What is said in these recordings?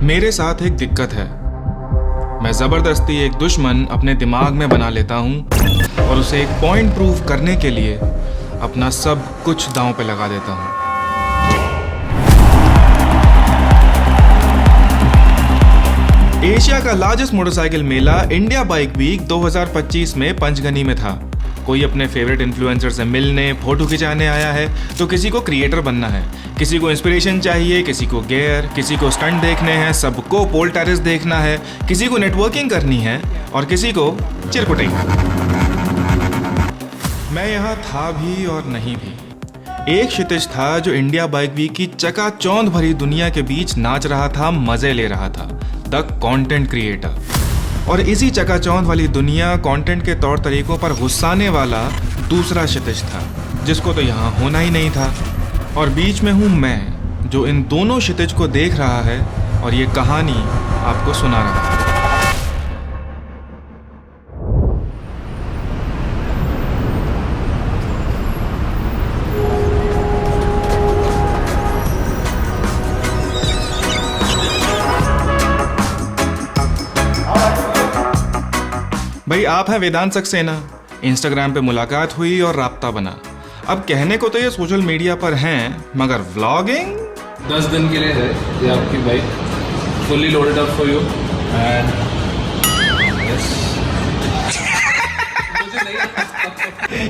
मेरे साथ एक दिक्कत है। मैं ज़बरदस्ती एक दुश्मन अपने दिमाग में बना लेता हूँ और उसे एक पॉइंट प्रूव करने के लिए अपना सब कुछ दांव पे लगा देता हूँ। एशिया का लार्जेस्ट मोटरसाइकिल मेला इंडिया बाइक वीक 2025 में पंचगनी में था। कोई अपने फेवरेट इन्फ्लुएंसर से मिलने, फोटो खिंचाने आया है, तो किसी को क्रिएटर बनना है, किसी को इंस्पिरेशन चाहिए, किसी को गेयर, किसी को स्टंट देखने हैं, सबको पोल टेरेस देखना है, किसी को नेटवर्किंग करनी है और किसी को चिरकुटिंग। मैं यहाँ था भी और नहीं भी। एक क्षितिज था जो इंडिया बाइक वीक की चकाचौंध भरी दुनिया के बीच नाच रहा था, मजे ले रहा था, द कंटेंट क्रिएटर। और इसी चकाचौंध वाली दुनिया कंटेंट के तौर तरीकों पर गुस्साने वाला दूसरा क्षितिज था, जिसको तो यहाँ होना ही नहीं था। और बीच में हूँ मैं, जो इन दोनों क्षितिज को देख रहा है और ये कहानी आपको सुना रहा है। भाई, आप हैं वेदांत सक्सेना। इंस्टाग्राम पे मुलाकात हुई और राब्ता बना। अब कहने को तो ये सोशल मीडिया पर हैं, मगर व्लॉगिंग 10 दिन के लिए है ये आपकी bike, fully loaded up for you and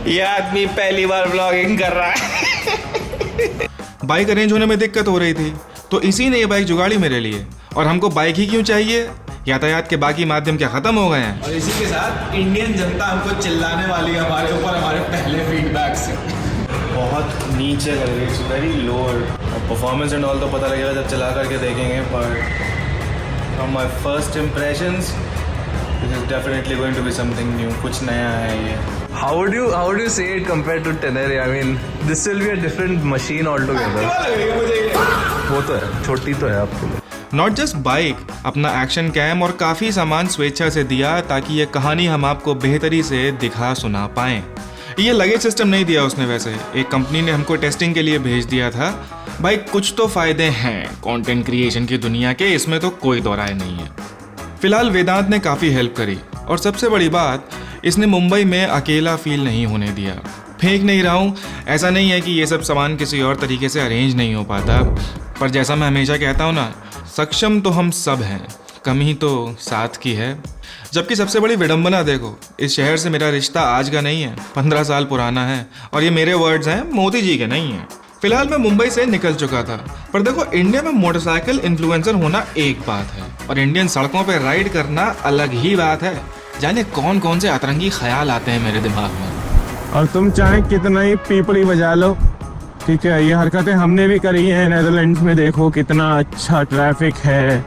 ये आदमी पहली बार व्लॉगिंग कर रहा है। बाइक अरेंज होने में दिक्कत हो रही थी, तो इसी ने ये बाइक जुगाड़ी मेरे लिए। और हमको बाइक ही क्यों चाहिए? यातायात के बाकी माध्यम क्या खत्म हो गए हैं? और इसी के साथ इंडियन जनता हमको चिल्लाने वाली है हमारे ऊपर, हमारे पहले फीडबैक से। बहुत नीचे लग रही है, very lower. Performance and all तो पता लगेगा जब चला करके देखेंगे, पर from my first impressions this is definitely going to be something new. कुछ नया है ये। how would you say it compared to Tenere? I mean, this will be a different machine altogether. वो तो है, छोटी तो है आपके लिए। नॉट जस्ट बाइक, अपना एक्शन कैम और काफ़ी सामान स्वेच्छा से दिया ताकि ये कहानी हम आपको बेहतरी से दिखा सुना पाएं। ये लगेज सिस्टम नहीं दिया उसने, वैसे एक कंपनी ने हमको टेस्टिंग के लिए भेज दिया था। भाई, कुछ तो फायदे हैं कंटेंट क्रिएशन की दुनिया के, इसमें तो कोई दो राय नहीं है। फिलहाल वेदांत ने काफ़ी हेल्प करी और सबसे बड़ी बात, इसने मुंबई में अकेला फील नहीं होने दिया। फेंक नहीं रहा हूँ, ऐसा नहीं है कि ये सब सामान किसी और तरीके से अरेंज नहीं हो पाता, पर जैसा मैं हमेशा कहता हूँ ना, सक्षम तो हम सब हैं, कमी तो साथ की है। जबकि सबसे बड़ी विडंबना देखो, इस शहर से मेरा रिश्ता आज का नहीं है, 15 साल पुराना है। और ये मेरे वर्ड्स हैं, मोदी जी के नहीं हैं। फिलहाल मैं मुंबई से निकल चुका था, पर देखो, इंडिया में मोटरसाइकिल इन्फ्लुएंसर होना एक बात है और इंडियन सड़कों पर राइड करना अलग ही बात है। जाने कौन कौन से अतरंगी ख्याल आते हैं मेरे दिमाग में। और तुम चाहे कितना ही पीपड़ी बजा लो, ठीक है, ये हरकतें हमने भी करी हैं। नेदरलैंड्स में देखो कितना अच्छा ट्रैफिक है,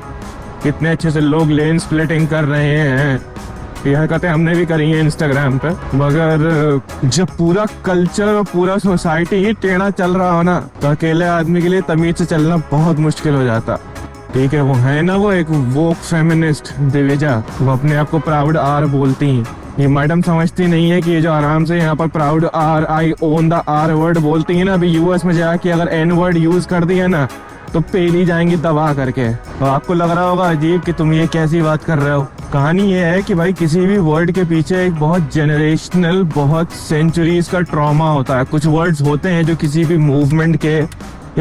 कितने अच्छे से लोग लेन स्प्लिटिंग कर रहे हैं। ये हरकतें हमने भी करी हैं इंस्टाग्राम पे। मगर जब पूरा कल्चर और पूरा सोसाइटी ही टेढ़ा चल रहा हो ना, तो अकेले आदमी के लिए तमीज से चलना बहुत मुश्किल हो जाता। ठीक है, वो है ना, वो एक वोक फेमिनिस्ट दिव्या, वो अपने आप को प्राउड आर बोलती हैं। ये मैडम समझती नहीं है कि ये जो आराम से यहाँ पर proud R, I own the R word बोलती है ना, अभी यूएस में जाके अगर एन वर्ड यूज कर दिया ना तो पेली जाएंगी दबा करके। तो आपको लग रहा होगा अजीब कि तुम ये कैसी बात कर रहे हो। कहानी ये है कि भाई, किसी भी वर्ड के पीछे एक बहुत जेनरेशनल, बहुत सेंचुरीज का ट्रॉमा होता है। कुछ वर्ड्स होते हैं जो किसी भी मूवमेंट के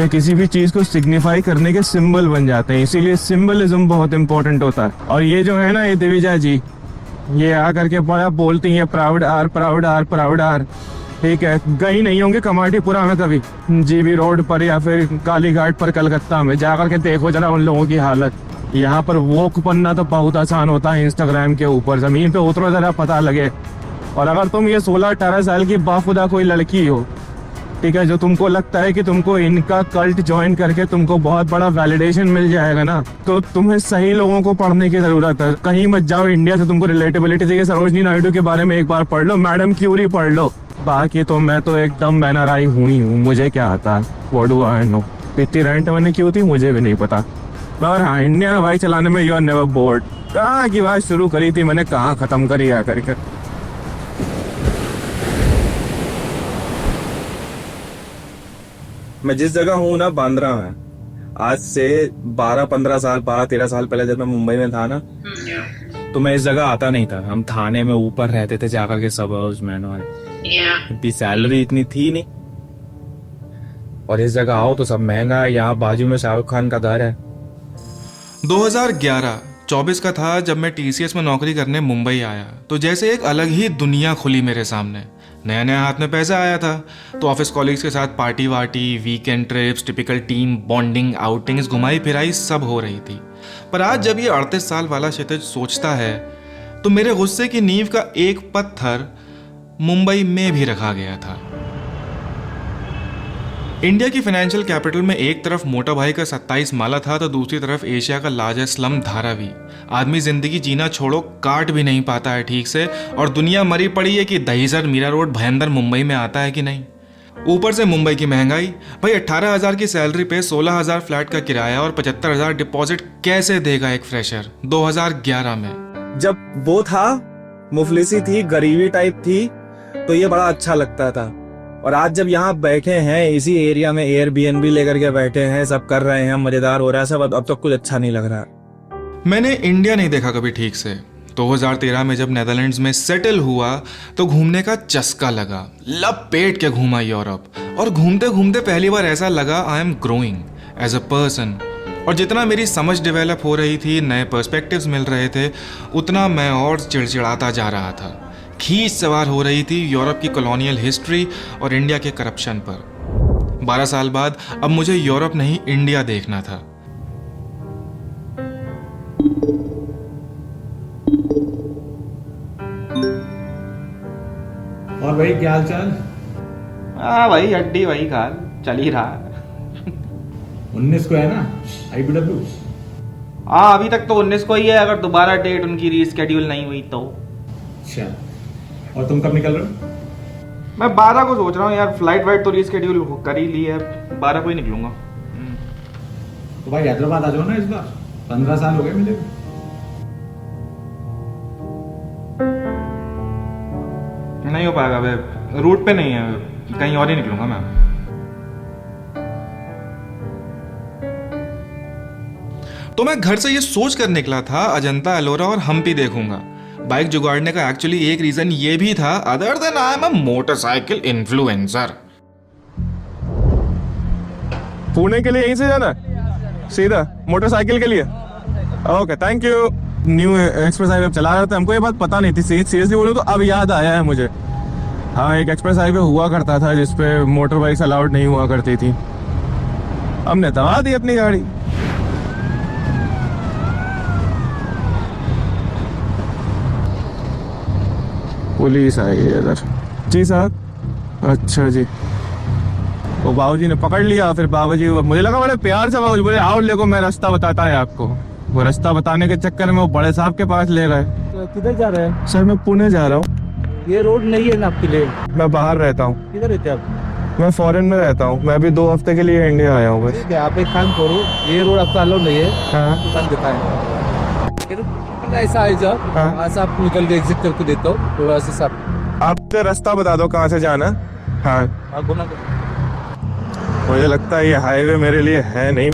या किसी भी चीज को सिग्निफाई करने के सिंबल बन जाते हैं, इसीलिए सिंबलिज्म बहुत इंपॉर्टेंट होता है। और ये जो है ना, ये दिविजा जी, ये आ करके बड़ा बोलती हैं proud R, proud R, proud R. ठीक है, गई नहीं होंगे कमाटीपुरा में कभी, जीबी रोड पर या फिर कालीघाट पर कलकत्ता में, जा करके देखो जरा उन लोगों की हालत। यहाँ पर वोक बनना तो बहुत आसान होता है इंस्टाग्राम के ऊपर, जमीन पे उतरो जरा पता लगे। और अगर तुम ये 16-18 साल की बाखुदा कोई लड़की हो, ठीक है, जो तुमको लगता है कि तुमको इनका कल्ट ज्वाइन करके तुमको बहुत बड़ा वैलिडेशन मिल जाएगा ना, तो तुम्हें सही लोगों को पढ़ने की जरूरत है। कहीं मत जाओ इंडिया से तुमको रिलेटेबिलिटी चाहिए, सरोजनी नायडू के बारे में एक बार पढ़ लो, मैडम क्यूरी पढ़ लो। बाकी तो मैं तो एकदम बैनराई हुई हूँ, मुझे क्या आता है, व्हाट डू आई नो। इतनी रेंट मैंने क्यों थी मुझे भी नहीं पता। और हाँ, इंडियन बाइक चलाने में यू आर नेवर बोर्ड। कहाँ की बात शुरू करी थी मैंने, कहाँ खत्म करी आ करके। मैं जिस जगह हूँ ना, बांद्रा में, आज से 12-15 साल 12-13 साल पहले जब मैं मुंबई में था ना, तो मैं इस जगह आता नहीं था। हम थाने में ऊपर रहते थे जाकर के सबर्ब्स में, इतनी सैलरी इतनी थी नहीं, और इस जगह आओ तो सब महंगा है। यहाँ बाजू में शाहरुख खान का घर है। 2011-24 का था जब मैं टीसीएस में नौकरी करने मुंबई आया, तो जैसे एक अलग ही दुनिया खुली मेरे सामने। नया नया हाथ में पैसा आया था, तो ऑफिस कॉलीग्स के साथ पार्टी वार्टी, weekend trips, typical team bonding, outings, घुमाई फिराई सब हो रही थी। पर आज जब ये 38 साल वाला क्षितिज सोचता है तो मेरे गुस्से की नींव का एक पत्थर मुंबई में भी रखा गया था। इंडिया की फाइनेंशियल कैपिटल में एक तरफ मोटा भाई का 27 माला था, तो दूसरी तरफ एशिया का लार्जेस्ट स्लम धारावी। आदमी जिंदगी जीना छोड़ो, काट भी नहीं पाता है ठीक से, और दुनिया मरी पड़ी है कि दहीसर मीरा रोड भयंदर मुंबई में आता है कि नहीं। ऊपर से मुंबई की महंगाई, भाई 18,000 की सैलरी पे 16,000 फ्लैट का किराया और 75,000 डिपॉजिट कैसे देगा एक फ्रेशर 2011 में। जब वो था, मुफलिसी थी, गरीबी टाइप थी, तो ये बड़ा अच्छा लगता था। और आज जब यहाँ बैठे हैं इसी एरिया में, एयरबीएनबी लेकर के बैठे हैं, सब कर रहे हैं, मजेदार हो रहा है सब, अब तो कुछ अच्छा नहीं लग रहा। मैंने इंडिया नहीं देखा कभी ठीक से। 2013 में जब नेदरलैंड्स में सेटल हुआ तो घूमने का चस्का लगा, लपेट के घूमा यूरोप, और घूमते घूमते पहली बार ऐसा लगा I am growing as a person. और जितना मेरी समझ डेवलप हो रही थी, नए पर्सपेक्टिव्स मिल रहे थे, उतना मैं और चिड़चिड़ाता जा रहा था। खींच सवार हो रही थी यूरोप की कॉलोनियल हिस्ट्री और इंडिया के करप्शन पर। 12 साल बाद अब मुझे यूरोप नहीं इंडिया देखना था। और भाई क्या हाल चाल? हाँ भाई, हड्डी वही खाल चल ही रहा। 19 को है ना IBW? हाँ, अभी तक तो 19 को ही है, अगर दोबारा डेट उनकी रीस्केड्यूल नहीं हुई तो। अच्छा, और तुम कब निकल रहे हो? मैं 12 को सोच रहा हूँ यार, फ्लाइट वाइट तो रीस्केड्यूल कर ही ली है, 12 को ही निकलूंगा। तो भाई हैदराबाद आ जाओ ना इस बार, 15 साल हो गए मिले। नहीं हो पाएगा भाई, रूट पे नहीं है, कहीं और ही निकलूंगा मैं। तो मैं घर से ये सोच कर निकला था अजंता एलोरा और हम्पी देखूंगा। बाइक जुगाड़ने का एक्चुअली एक रीजन ये भी था, other than I am a motorcycle influencer. Pune के लिए यहीं से जाना सीधा मोटरसाइकिल के लिए? Okay, thank you. New express highway चला रहा था, हमको ये बात पता नहीं थी, सीरियसली बोलूं तो अब याद आया है मुझे। हाँ, एक एक्सप्रेस हाईवे हुआ करता था जिसपे मोटर बाइक्स अलाउड नहीं हुआ करती थी। हमने दबा दी अपनी गाड़ी। पुलिस आई है इधर। जी साहब। अच्छा जी। वो बाबूजी ने पकड़ लिया, फिर बाबूजी, मुझे लगा बड़े प्यार से बाबूजी बोले आओ लेको, मैं रास्ता बताता है आपको। वो रास्ता बताने के चक्कर में वो बड़े साहब के पास ले गए। किधर जा रहे हैं? सर मैं पुणे जा रहा हूँ। ये रोड नहीं है ना आपके लिए? मैं बाहर रहता हूँ। किधर रहते हैं आप? मैं फॉरेन में रहता हूँ। मैं अभी 2 हफ्ते के लिए इंडिया आया हूँ बस। ठीक है, आप एक काम करो, ये रोड आपका अलाउ नहीं है। हाँ दुकान दिखाएं। ऐसा है जब हाँ। वहाँ से आप निकल के एग्जिट करके देता हूँ, तो वैसे सब आप रास्ता बता दो कहाँ से जाना। हाँ, आप गुना करो। मुझे लगता है ये हाईवे मेरे लिए है नहीं।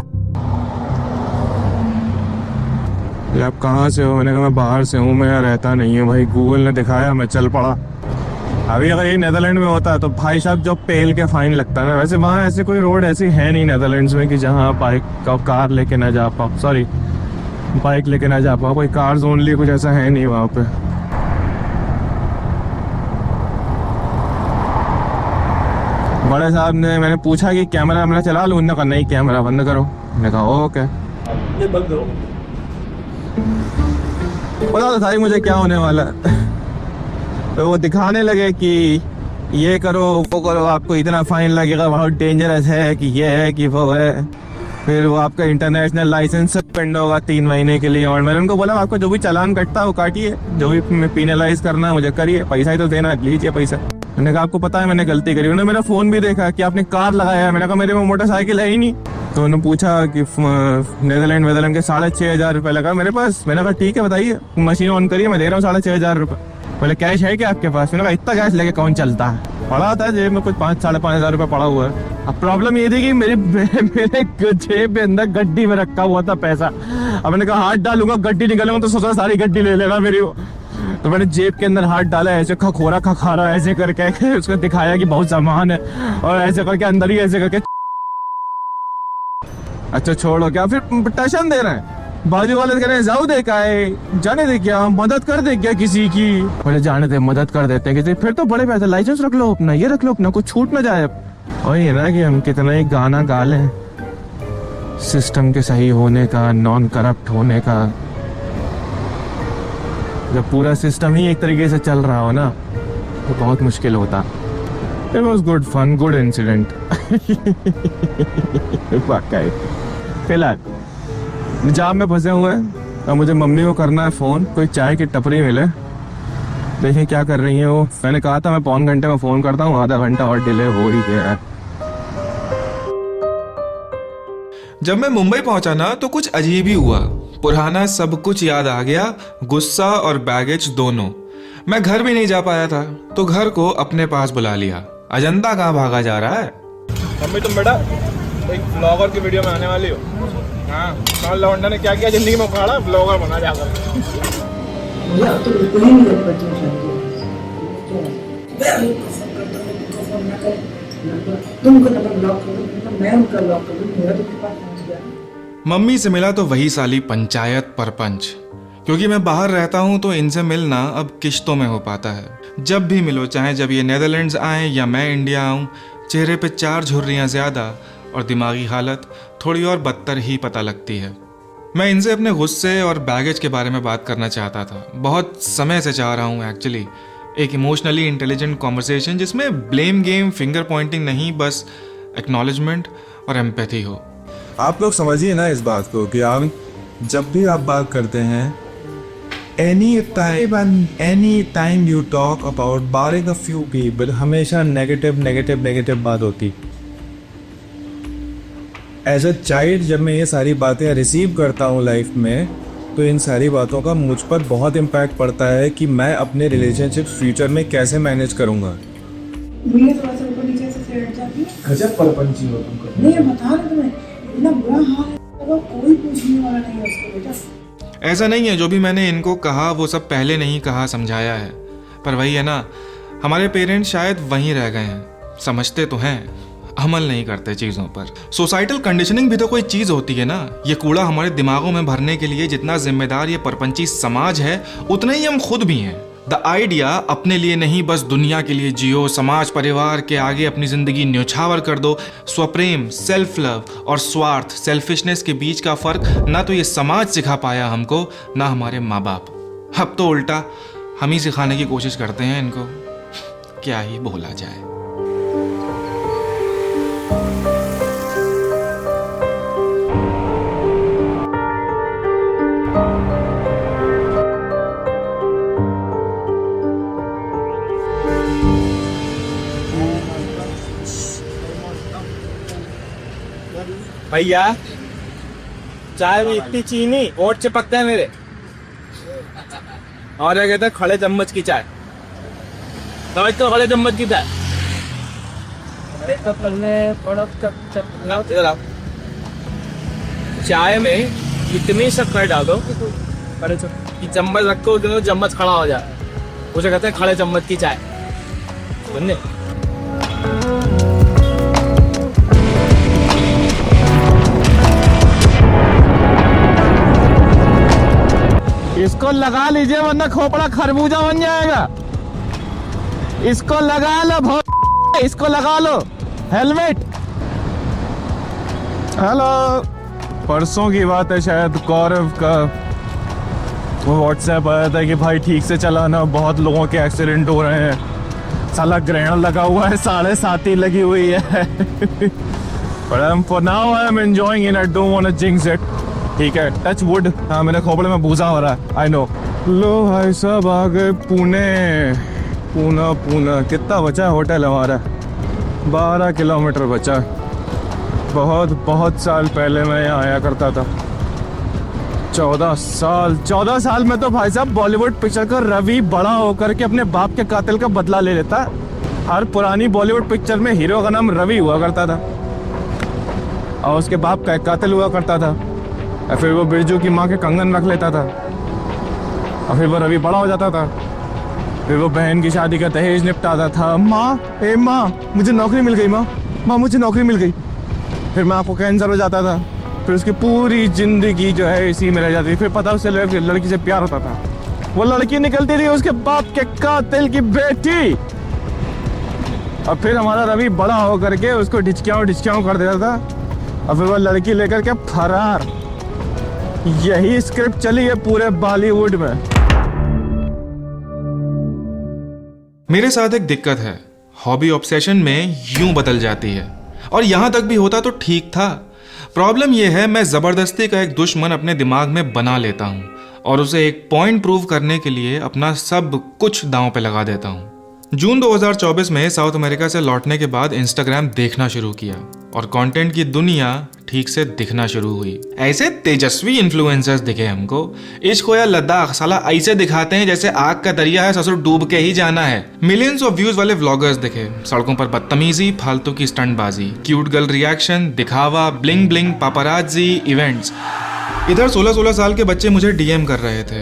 आप कहाँ से हो? मैंने कहा मैं बाहर से हूँ, मैं यहाँ रहता नहीं हूँ। भाई गूगल ने दिखाया, मैं चल पड़ा। अभी अगर ये नेदरलैंड में होता तो भाई साहब जो पेल के फाइन लगता ना, वैसे वहाँ ऐसे कोई रोड ऐसी है नहीं नेदरलैंड्स में कि जहाँ आप बाइक का कार लेके ना जा पाओ। सॉरी, बाइक लेके ना जा पाओ। कोई कार्स ओनली कुछ ऐसा है नहीं वहाँ पे। बड़े साहब ने, मैंने पूछा कि कैमरा वैमरा चला लूँ? उन्होंने कहा नहीं, कैमरा बंद करो। मैंने कहा ओके। ये बंद करो। पता तो था ही मुझे क्या होने वाला है। तो वो दिखाने लगे कि ये करो वो करो, आपको इतना फाइन लगेगा, बहुत डेंजरस है कि ये है कि वो है। फिर वो आपका इंटरनेशनल लाइसेंस सस्पेंड होगा 3 महीने के लिए। और मैंने उनको बोला आपको जो भी चालान कटता है वो काटिए, जो भी पेनलाइज करना है मुझे करिए, पैसा ही तो देना है, लीजिए पैसा। मैंने कहा आपको पता है मैंने गलती करी। उन्होंने मेरा फोन भी देखा कि आपने कार लगाया है। मैंने कहा मेरे में मोटरसाइकिल है ही नहीं। तो उन्होंने पूछा कि नेदरलैंड के 6,500 रुपये लगा मेरे पास। मैंने कहा ठीक है बताइए, मशीन ऑन करिए, मैं दे रहा हूँ 6,500 रुपये। बोले कैश है क्या आपके पास? मैंने कहा इतना कैश लेके कौन चलता है? पड़ा था जेब में कुछ 5-5,500 रुपये पड़ा हुआ है। अब प्रॉब्लम ये थी कि मेरे जेब के अंदर गड्डी में रखा हुआ था पैसा। अब मैंने कहा हाथ डालूंगा गड्डी निकलूंगा तो सोचा सारी गड्डी ले लेगा मेरी वो। तो मैंने जेब के अंदर हाथ डाला, ऐसे खखोरा खखारा ऐसे करके उसको दिखाया कि बहुत सामान है, और ऐसे करके अंदर ही ऐसे करके। अच्छा छोड़ो, क्या फिर टशन दे रहे हैं? बाजू वाले कह रहे हैं जाओ देखा है, जाने दे क्या, मदद कर दे क्या किसी की? बोले जाने दे, मदद कर देते हैं किसी। फिर तो बड़े पैसे, लाइसेंस रख लो अपना, ये रख लो अपना, कुछ छूट ना जाए। वही है ना कि हम कितना ही गाना गा लें सिस्टम के सही होने का, नॉन करप्ट होने का, जब पूरा सिस्टम ही एक तरीके से चल रहा हो ना तो बहुत मुश्किल होता। It was good fun, good incident. वाकई। फिलहाल जाम में फंसे हुए हैं और मुझे मम्मी को करना है फोन, कोई चाय की टपरी मिले, देखिए क्या कर रही है वो। मैंने कहा था मैं पौन घंटे में फोन करता हूँ, आधा घंटा और डिले हो ही गया है। जब मैं मुंबई पहुंचा ना तो कुछ अजीब ही हुआ। पुराना सब कुछ याद आ गया, गुस्सा और बैगेज दोनों। मैं घर भी नहीं जा पाया था तो घर को अपने पास बुला लिया। अजंता कहाँ भागा जा रहा है? मम्मी तुम बेटा एक ब्लॉगर की वीडियो में आने वाली हो। हाँ, कौन लौंडा ने क्या किया जिंदगी में उखाड़ा, ब्लॉगर बना जाकर। तो बिल्कुल ही नहीं कर पाती तुमको नंबर ब्लॉक कर दो, मैं उनका ब्लॉक कर दूं, मेरा तो पास पहुंच गया। मम्मी से मिला तो वही साली पंचायत परपंच। क्योंकि मैं बाहर रहता हूँ तो इनसे मिलना अब किश्तों में हो पाता है। जब भी मिलो, चाहे जब ये नेदरलैंड्स आएँ या मैं इंडिया आऊँ, चेहरे पे 4 झुर्रियाँ ज़्यादा और दिमागी हालत थोड़ी और बदतर ही पता लगती है। मैं इनसे अपने गुस्से और बैगेज के बारे में बात करना चाहता था, बहुत समय से चाह रहा हूँ एक्चुअली। एक इमोशनली इंटेलिजेंट कॉन्वर्सेशन जिसमें ब्लेम गेम, फिंगर पॉइंटिंग नहीं, बस एक्नॉलेजमेंट और एम्पैथी हो। आप लोग समझिए ना इस बात को कि आप जब भी आप बात करते हैं, any time you talk about barring a few people, हमेशा नेगेटिव बात होती। एज अ चाइल्ड जब मैं ये सारी बातें रिसीव करता हूँ लाइफ में, तो इन सारी बातों का मुझ पर बहुत इम्पैक्ट पड़ता है कि मैं अपने रिलेशनशिप फ्यूचर में कैसे मैनेज करूँगा। थोड़ा सा ऊपर नीचे से हट जाती है। गजब परपंची हो तुम। नहीं बता रहे तुम्हें, इतना बुरा हाल है, कोई पूछने वाला नहीं है उसको बेटा। ऐसा नहीं है जो भी मैंने इनको कहा वो सब पहले नहीं कहा, समझाया है। पर वही है ना, हमारे पेरेंट्स शायद वहीं रह गए हैं, समझते तो हैं, अमल नहीं करते चीज़ों पर। सोसाइटल कंडीशनिंग भी तो कोई चीज़ होती है ना। ये कूड़ा हमारे दिमागों में भरने के लिए जितना जिम्मेदार ये परपंची समाज है, उतने ही हम खुद भी हैं। द आइडिया अपने लिए नहीं, बस दुनिया के लिए जियो, समाज परिवार के आगे अपनी जिंदगी न्योछावर कर दो। स्वप्रेम, सेल्फ लव और स्वार्थ, सेल्फिशनेस के बीच का फर्क ना तो ये समाज सिखा पाया हमको, ना हमारे माँ बाप। अब तो उल्टा हम ही सिखाने की कोशिश करते हैं इनको। क्या ही बोला जाए। भैया चाय में इतनी चीनी, ओट चिपकते हैं मेरे। और क्या कहते हैं, खड़े चम्मच की चाय। समझ तो खड़े चम्मच की चाय। चाय में इतनी शक्कर डालो कि चम्मच रखो तो चम्मच खड़ा हो जाए, उसे कहते हैं खड़े चम्मच की चाय। सुनने इसको लगा लीजिए वरना खोपड़ा खरबूजा बन जाएगा। इसको लगा लो, इसको लगा लो हेलमेट। हेलो, परसों की बात है शायद, गौरव का वो व्हाट्सएप आया था कि भाई ठीक से चलाना, बहुत लोगों के एक्सीडेंट हो रहे हैं। साला ग्रहण लगा हुआ है, 7:30 लगी हुई है। But for now I am enjoying it. I don't want to jinx it. ठीक है, टच वुड। हाँ, मेरे खोपड़े में भूसा हो रहा है, आई नो। लो भाई साहब आ गए पूना। कितना बचा है होटल हमारा? 12 किलोमीटर बचा। बहुत साल पहले मैं यहाँ आया करता था। 14 साल में तो भाई साहब बॉलीवुड पिक्चर का रवि बड़ा होकर के अपने बाप के कातिल का बदला ले लेता। हर पुरानी बॉलीवुड पिक्चर में हीरो का नाम रवि हुआ करता था। और उसके बाप का एक कातिल हुआ करता था, और फिर वो बिरजू की माँ के कंगन रख लेता था, और फिर वो रवि बड़ा हो जाता था, फिर वो बहन की शादी का दहेज निपटाता था। माँ मुझे नौकरी मिल गई, माँ मुझे नौकरी मिल गई। फिर माँ को कैंसर हो जाता था, फिर उसकी पूरी जिंदगी जो है इसी में रह जाती थी। फिर पता उससे लड़की से प्यार होता था, वो लड़की निकलती थी उसके बाप के कातिल की बेटी। और फिर हमारा रवि बड़ा होकर के उसको ढिचकियाँ कर देता था, और फिर वो लड़की लेकर के फरार। यही स्क्रिप्ट चली है पूरे बॉलीवुड में। मेरे साथ एक दिक्कत है, हॉबी ऑब्सेशन में यूं बदल जाती है, और यहां तक भी होता तो ठीक था। प्रॉब्लम यह है, मैं जबरदस्ती का एक दुश्मन अपने दिमाग में बना लेता हूं और उसे एक पॉइंट प्रूव करने के लिए अपना सब कुछ दांव पे लगा देता हूं। जून 2024 में साउथ अमेरिका से लौटने के बाद इंस्टाग्राम देखना शुरू किया और कंटेंट की दुनिया ठीक से दिखना शुरू हुई। ऐसे तेजस्वी इन्फ्लुएंसर्स दिखे हमको, इश्क हो या लद्दाख साला ऐसे दिखाते हैं जैसे आग का दरिया है, ससुर डूब के ही जाना है। मिलियंस ऑफ व्यूज वाले व्लॉगर्स दिखे, सड़कों पर बदतमीजी, फालतू की स्टंटबाजी, क्यूट गर्ल रिएक्शन, दिखावा, ब्लिंग ब्लिंग, पापराजी इवेंट्स। इधर 16-16 साल के बच्चे मुझे डीएम कर रहे थे,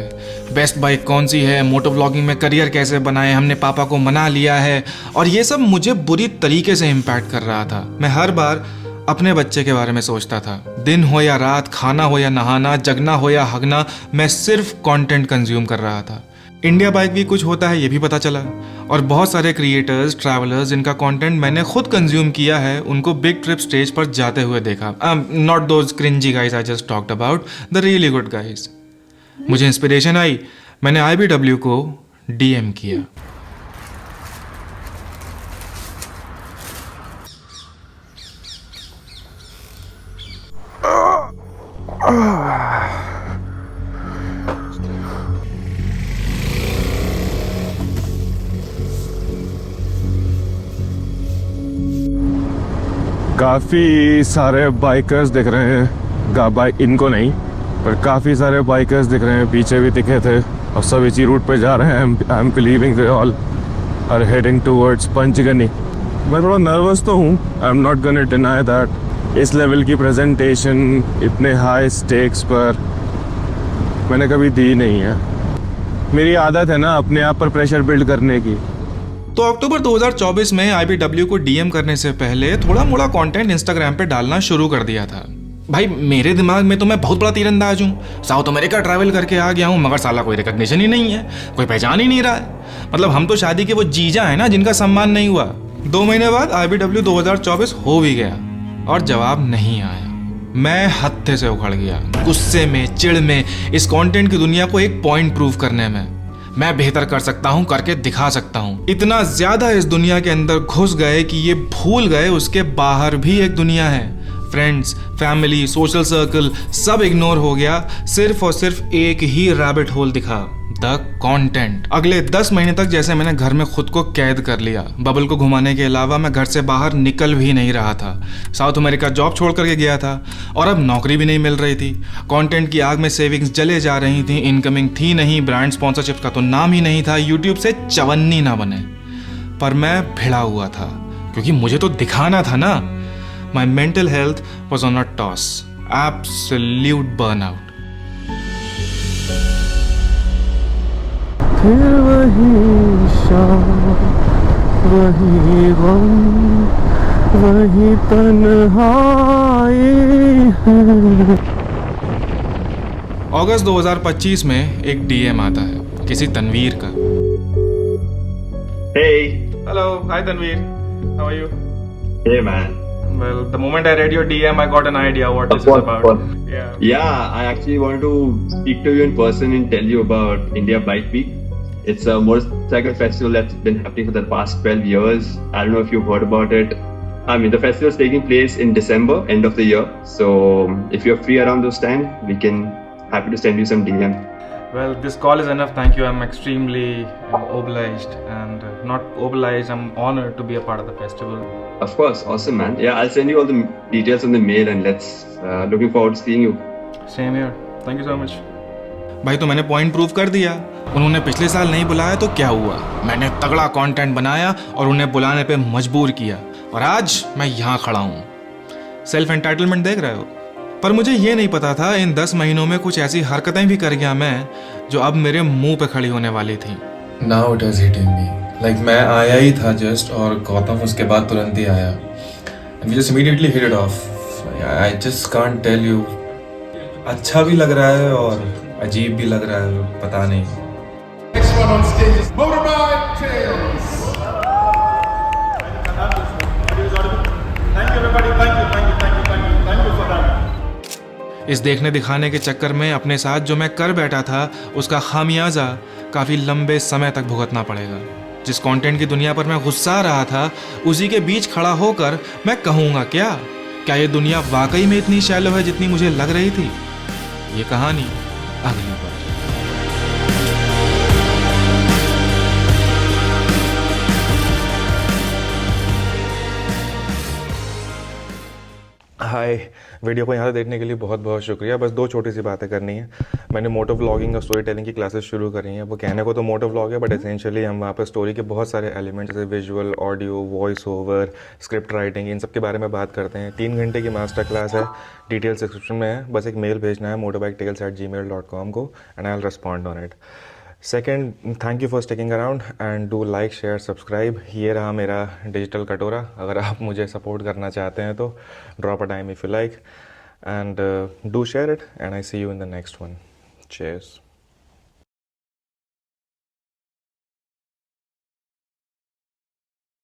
बेस्ट बाइक कौन सी है, मोटो व्लॉगिंग में करियर कैसे बनाए, हमने पापा को मना लिया है। और ये सब मुझे बुरी तरीके से इम्पैक्ट कर रहा था। मैं हर बार अपने बच्चे के बारे में सोचता था। दिन हो या रात, खाना हो या नहाना, जगना हो या हगना, मैं सिर्फ कंटेंट कंज्यूम कर रहा था। इंडिया बाइक वीक कुछ होता है ये भी पता चला, और बहुत सारे क्रिएटर्स, ट्रैवलर्स जिनका कंटेंट मैंने खुद कंज्यूम किया है, उनको बिग ट्रिप स्टेज पर जाते हुए देखा। Not those cringy guys I just talked about, the really good guys. मुझे इंस्पिरेशन आई, मैंने IBW को डीएम किया। काफ़ी सारे बाइकर्स दिख रहे हैं, इनको नहीं पर काफ़ी सारे बाइकर्स दिख रहे हैं, पीछे भी दिखे थे, और सब इसी रूट पे जा रहे हैं। I am believing they all are heading towards Panchgani. मैं थोड़ा नर्वस तो हूँ, I am not gonna deny that. इस लेवल की प्रेजेंटेशन इतने हाई स्टेक्स पर मैंने कभी दी नहीं है। मेरी आदत है ना अपने आप पर प्रेशर बिल्ड करने की। तो अक्टूबर 2024 में IBW को डीएम करने से पहले थोड़ा मोड़ा कंटेंट इंस्टाग्राम पे डालना शुरू कर दिया था। भाई मेरे दिमाग में तो मैं बहुत बड़ा तीरंदाज हूँ, साउथ अमेरिका ट्रैवल करके आ गया हूँ, मगर साला कोई रिकग्निशन ही नहीं है, कोई पहचान ही नहीं रहा है। मतलब हम तो शादी के वो जीजा है ना जिनका सम्मान नहीं हुआ। 2 महीने बाद IBW 2024 हो भी गया और जवाब नहीं आया। मैं हत्थे से उखड़ गया, गुस्से में, चिढ़ में, इस कंटेंट की दुनिया को एक पॉइंट प्रूव करने में। मैं बेहतर कर सकता हूँ, करके दिखा सकता हूँ। इतना ज्यादा इस दुनिया के अंदर घुस गए कि ये भूल गए उसके बाहर भी एक दुनिया है। फ्रेंड्स, फैमिली, सोशल सर्कल सब इग्नोर हो गया, सिर्फ और सिर्फ एक ही रैबिट होल दिखा, द कंटेंट। अगले 10 महीने तक जैसे मैंने घर में खुद को कैद कर लिया। बबल को घुमाने के अलावा मैं घर से बाहर निकल भी नहीं रहा था। साउथ अमेरिका जॉब छोड़ करके गया था और अब नौकरी भी नहीं मिल रही थी। कंटेंट की आग में सेविंग्स जले जा रही थी, इनकमिंग थी नहीं, ब्रांड स्पॉन्सरशिप का तो नाम ही नहीं था, यूट्यूब से चवन्नी ना बने। पर मैं भिड़ा हुआ था क्योंकि मुझे तो दिखाना था ना। माई mental health was on a toss, absolute burnout. फिर वही शाम, वही गम, वही तन्हाई है। अगस्त 2025 में एक डीएम आता है किसी तनवीर का। Hey. Hello, hi Tanveer. How are you? Hey man. Well, the moment I read your DM, I got an idea what this is about. Yeah, I actually wanted to speak to you in person and tell you about India Bike Week. It's a motorcycle festival that's been happening for the past 12 years. I don't know if you've heard about it. I mean, the festival is taking place in December, end of the year. So if you're free around those time, we can happy to send you some DM. Well, this call is enough. Thank you. I'm extremely obliged, and not obliged, I'm honored to be a part of the festival. Of course, awesome man. Yeah, I'll send you all the details on the mail and let's looking forward to seeing you. Same here. Thank you so much. भाई तो मैंने point prove कर दिया। उन्होंने पिछले साल नहीं बुलाया तो क्या हुआ, मैंने तगड़ा कंटेंट बनाया और उन्हें बुलाने पे मजबूर किया और आज मैं यहाँ खड़ा हूँ। सेल्फ एंटाइटलमेंट देख रहे हो? पर मुझे ये नहीं पता था इन 10 महीनों में कुछ ऐसी हरकतें भी कर गया मैं जो अब मेरे मुंह पे खड़ी होने वाली थी। Now it is hitting me. Like मैं आया ही था जस्ट और गौतम उसके बाद तुरंत ही आया। And we just immediately hit it off. I just can't tell you. अच्छा भी लग रहा है और अजीब भी लग रहा है, पता नहीं। Next one on stage is Motorbike Tales. Thank you everybody. Thank you for that. इस देखने दिखाने के चक्कर में अपने साथ जो मैं कर बैठा था उसका खामियाजा काफ़ी लंबे समय तक भुगतना पड़ेगा। जिस कंटेंट की दुनिया पर मैं गुस्सा रहा था उसी के बीच खड़ा होकर मैं कहूँगा क्या ये दुनिया वाकई में इतनी शैलो है जितनी मुझे लग रही थी? ये कहानी अगली बार। हाय, वीडियो को यहाँ से देखने के लिए बहुत बहुत शुक्रिया। बस 2 छोटी सी बातें करनी है। मैंने मोटो व्लॉगिंग और स्टोरी टेलिंग की क्लासेस शुरू करी हैं। वो कहने को तो मोटो व्लॉग है बट एसेंशियली हम वहाँ पर स्टोरी के बहुत सारे एलिमेंट्स जैसे visual, audio, voice over, script writing, इन सब के बारे में बात करते हैं। 3 घंटे की मास्टर क्लास है, डिटेल डिस्क्रिप्शन में है। बस एक मेल भेजना है motorbiketales@gmail.com को and I will respond on it. Second, thank you for sticking around and do like, share, subscribe. ये रहा मेरा डिजिटल कटोरा। अगर आप मुझे सपोर्ट करना चाहते हैं तो drop a time if you like and do share it and I see you in the next one. Cheers.